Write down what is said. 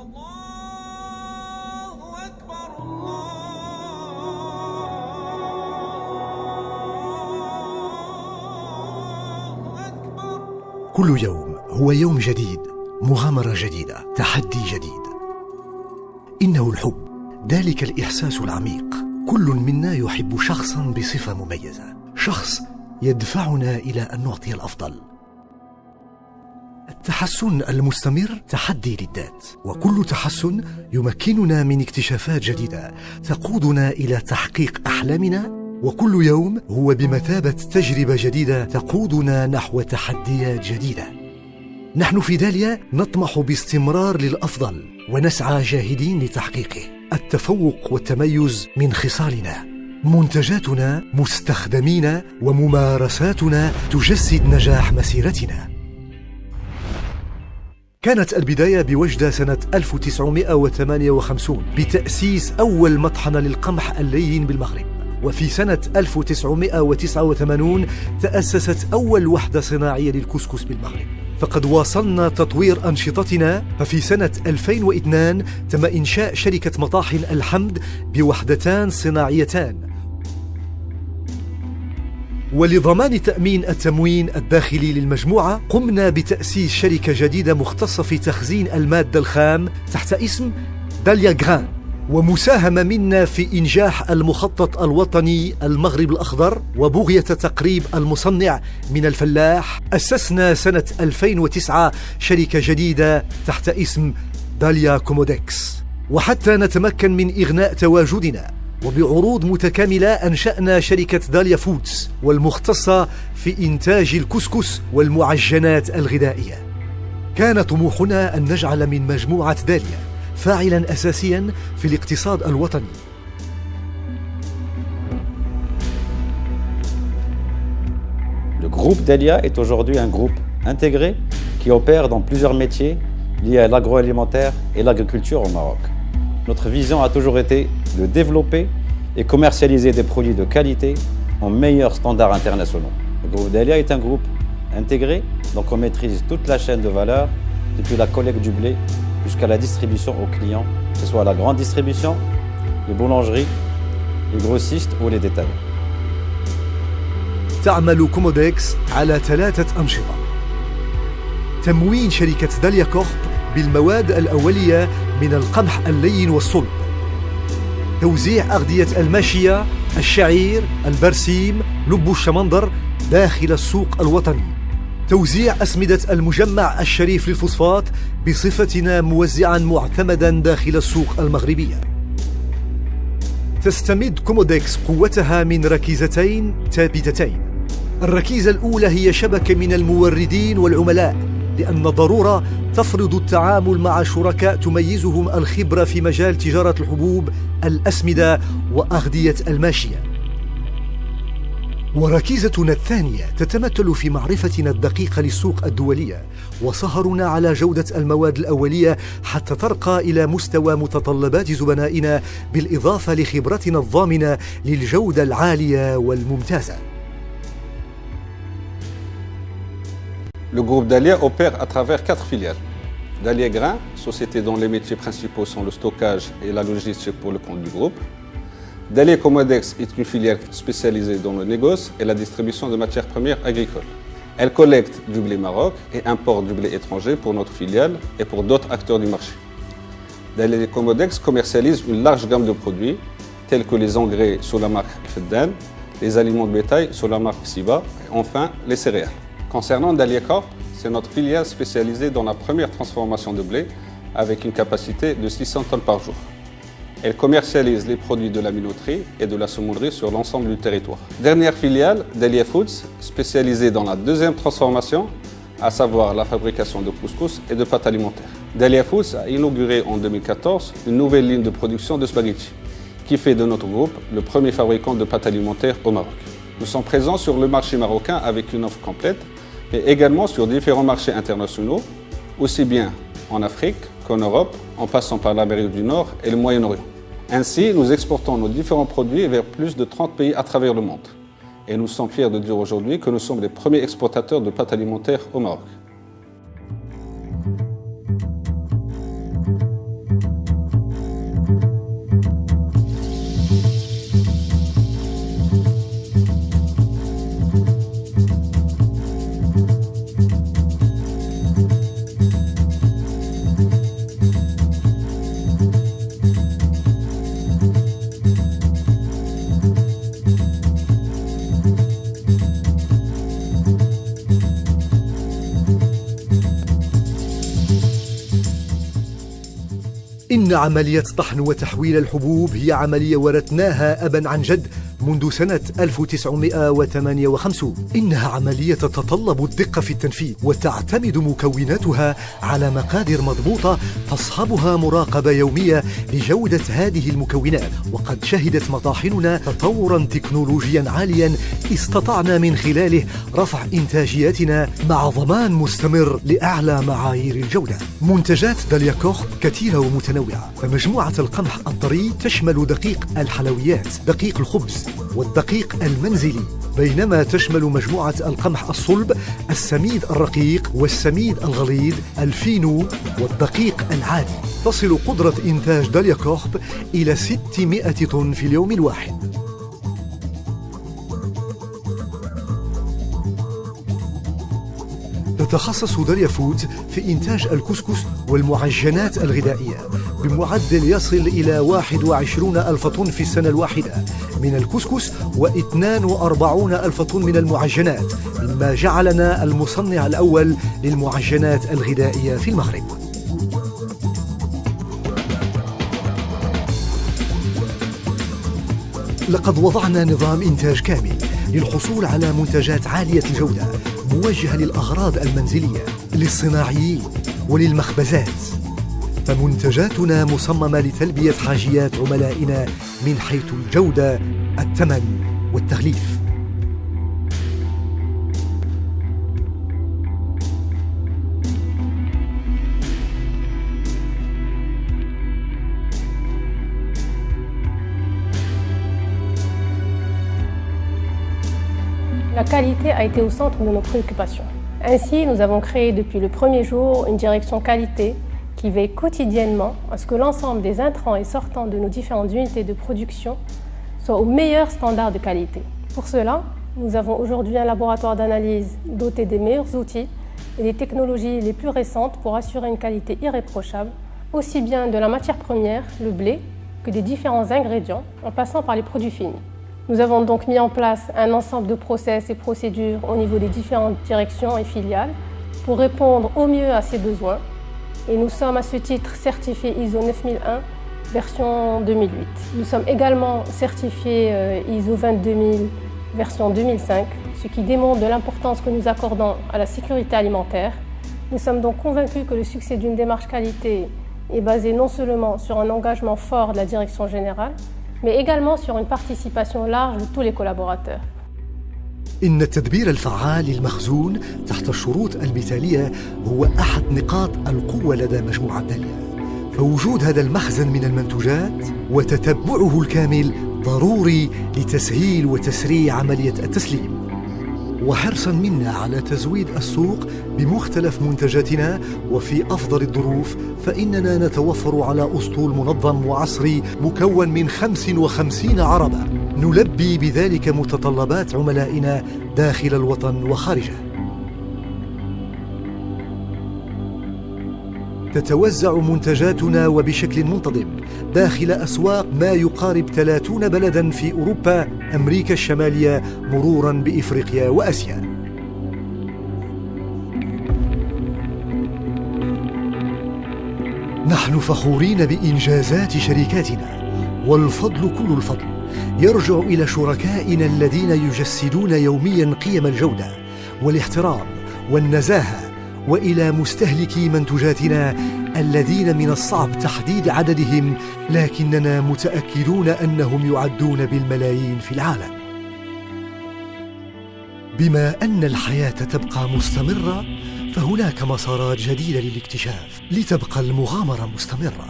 الله أكبر الله أكبر. كل يوم هو يوم جديد، مغامرة جديدة، تحدي جديد. إنه الحب، ذلك الإحساس العميق. كل منا يحب شخصا بصفة مميزة، شخص يدفعنا إلى أن نعطي الأفضل. التحسن المستمر تحدي للذات، وكل تحسن يمكننا من اكتشافات جديدة تقودنا إلى تحقيق أحلامنا، وكل يوم هو بمثابة تجربة جديدة تقودنا نحو تحديات جديدة. نحن في داليا نطمح باستمرار للأفضل ونسعى جاهدين لتحقيقه. التفوق والتميز من خصالنا، منتجاتنا، مستخدمينا وممارساتنا تجسد نجاح مسيرتنا. كانت البداية بوجدة سنة 1958 بتأسيس أول مطحنة للقمح اللين بالمغرب، وفي سنة 1989 تأسست أول وحدة صناعية للكسكس بالمغرب. فقد واصلنا تطوير أنشطتنا، ففي سنة 2002 تم إنشاء شركة مطاحن الحمد بوحدتان صناعيتان. ولضمان تأمين التموين الداخلي للمجموعة قمنا بتأسيس شركة جديدة مختصة في تخزين المادة الخام تحت اسم داليا غران. ومساهمة منا في إنجاح المخطط الوطني المغرب الأخضر وبغية تقريب المصنع من الفلاح، أسسنا سنة 2009 شركة جديدة تحت اسم داليا كومودكس. وحتى نتمكن من إغناء تواجدنا وبعروض متكاملة أنشأنا شركة داليا فودز، والمختصة في إنتاج الكسكس والمعجنات الغذائية. كان طموحنا أن نجعل من مجموعة داليا فاعلا أساسيا في الاقتصاد الوطني. Le groupe Dalia est aujourd'hui un groupe intégré qui opère dans plusieurs métiers liés à l'agroalimentaire et l'agriculture au Maroc. Notre vision a toujours été de développer et commercialiser des produits de qualité en meilleurs standards internationaux. Le groupe Dalia est un groupe intégré, donc on maîtrise toute la chaîne de valeur, depuis la collecte du blé jusqu'à la distribution aux clients, que ce soit la grande distribution, les boulangeries, les grossistes ou les détaillants. تعمل كومودكس على 3 أنشطة: تموين شركة داليا كورب بالمواد الأولية من القمح اللين والصلب، توزيع أغذية الماشية، الشعير، البرسيم، لب الشمندر داخل السوق الوطني، توزيع أسمدة المجمع الشريف للفوسفات بصفتنا موزعا معتمدا داخل السوق المغربية. تستمد كومودكس قوتها من ركيزتين ثابتتين. الركيزة الأولى هي شبكة من الموردين والعملاء، لأن ضرورة تفرض التعامل مع شركاء تميزهم الخبرة في مجال تجارة الحبوب، الأسمدة وأغذية الماشية. وركيزتنا الثانية تتمثل في معرفتنا الدقيقة للسوق الدولية وسهرنا على جودة المواد الأولية حتى ترقى إلى مستوى متطلبات زبنائنا، بالإضافة لخبرتنا الضامنة للجودة العالية والممتازة. Le groupe Dalia opère à travers 4 filiales. Dalia Grain, société dont les métiers principaux sont le stockage et la logistique pour le compte du groupe. Dalia Comodex est une filière spécialisée dans le négoce et la distribution de matières premières agricoles. Elle collecte du blé Maroc et importe du blé étranger pour notre filiale et pour d'autres acteurs du marché. Dalia Comodex commercialise une large gamme de produits tels que les engrais sous la marque Feddan, les aliments de bétail sous la marque Siba et enfin les céréales. Concernant Dalia Corp, c'est notre filiale spécialisée dans la première transformation de blé avec une capacité de 600 tonnes par jour. Elle commercialise les produits de la minoterie et de la semonnerie sur l'ensemble du territoire. Dernière filiale, Dalia Foods, spécialisée dans la deuxième transformation, à savoir la fabrication de couscous et de pâtes alimentaires. Dalia Foods a inauguré en 2014 une nouvelle ligne de production de spaghettis, qui fait de notre groupe le premier fabricant de pâtes alimentaires au Maroc. Nous sommes présents sur le marché marocain avec une offre complète, mais également sur différents marchés internationaux, aussi bien en Afrique qu'en Europe, en passant par l'Amérique du Nord et le Moyen-Orient. Ainsi, nous exportons nos différents produits vers plus de 30 pays à travers le monde. Et nous sommes fiers de dire aujourd'hui que nous sommes les premiers exportateurs de pâtes alimentaires au Maroc. إن عملية طحن وتحويل الحبوب هي عملية ورثناها أبا عن جد منذ سنة 1958. إنها عملية تتطلب الدقة في التنفيذ، وتعتمد مكوناتها على مقادير مضبوطة تصحبها مراقبة يومية لجودة هذه المكونات. وقد شهدت مطاحننا تطورا تكنولوجيا عاليا استطعنا من خلاله رفع إنتاجيتنا مع ضمان مستمر لأعلى معايير الجودة. منتجات داليا كوخ كثيرة ومتنوعة، فمجموعة القمح الطري تشمل دقيق الحلويات، دقيق الخبز، والدقيق المنزلي، بينما تشمل مجموعة القمح الصلب، السميد الرقيق والسميد الغليظ، الفينو والدقيق العادي. تصل قدرة إنتاج داليا كوخ إلى 600 طن في اليوم الواحد. تتخصص داليا فودز في إنتاج الكسكس والمعجنات الغذائية بمعدل يصل إلى 21 ألف طن في السنة الواحدة من الكسكس و42 ألف طن من المعجنات، مما جعلنا المصنع الأول للمعجنات الغذائية في المغرب. لقد وضعنا نظام إنتاج كامل للحصول على منتجات عالية الجودة موجهة للأغراض المنزلية، للصناعيين وللمخبزات. فمنتجاتنا مصممة لتلبية حاجيات عملائنا من حيث الجودة، الثمن والتغليف. La qualité a été au centre de nos préoccupations. Ainsi, nous avons créé depuis le premier jour une direction qualité qui veille quotidiennement à ce que l'ensemble des intrants et sortants de nos différentes unités de production soient au meilleur standard de qualité. Pour cela, nous avons aujourd'hui un laboratoire d'analyse doté des meilleurs outils et des technologies les plus récentes pour assurer une qualité irréprochable, aussi bien de la matière première, le blé, que des différents ingrédients, en passant par les produits finis. Nous avons donc mis en place un ensemble de process et procédures au niveau des différentes directions et filiales pour répondre au mieux à ces besoins. Et nous sommes à ce titre certifiés ISO 9001 version 2008. Nous sommes également certifiés ISO 22000 version 2005, ce qui démontre de l'importance que nous accordons à la sécurité alimentaire. Nous sommes donc convaincus que le succès d'une démarche qualité est basé non seulement sur un engagement fort de la direction générale, mais également sur une participation large de tous les collaborateurs. إن التدبير الفعال للمخزون تحت الشروط المثالية هو أحد نقاط القوة لدى مجموعة داليا، فوجود هذا المخزن من المنتوجات وتتبعه الكامل ضروري لتسهيل وتسريع عملية التسليم. وحرصا منا على تزويد السوق بمختلف منتجاتنا وفي أفضل الظروف، فإننا نتوفر على أسطول منظم وعصري مكون من 55 عربة نلبي بذلك متطلبات عملائنا داخل الوطن وخارجه. تتوزع منتجاتنا وبشكل منتظم داخل أسواق ما يقارب 30 بلداً في أوروبا، أمريكا الشمالية، مروراً بإفريقيا وآسيا. نحن فخورين بإنجازات شركاتنا، والفضل كل الفضل يرجع إلى شركائنا الذين يجسدون يومياً قيم الجودة والاحترام والنزاهة، وإلى مستهلكي منتجاتنا الذين من الصعب تحديد عددهم، لكننا متأكدون أنهم يعدون بالملايين في العالم. بما أن الحياة تبقى مستمرة، فهناك مسارات جديدة للاكتشاف لتبقى المغامرة مستمرة.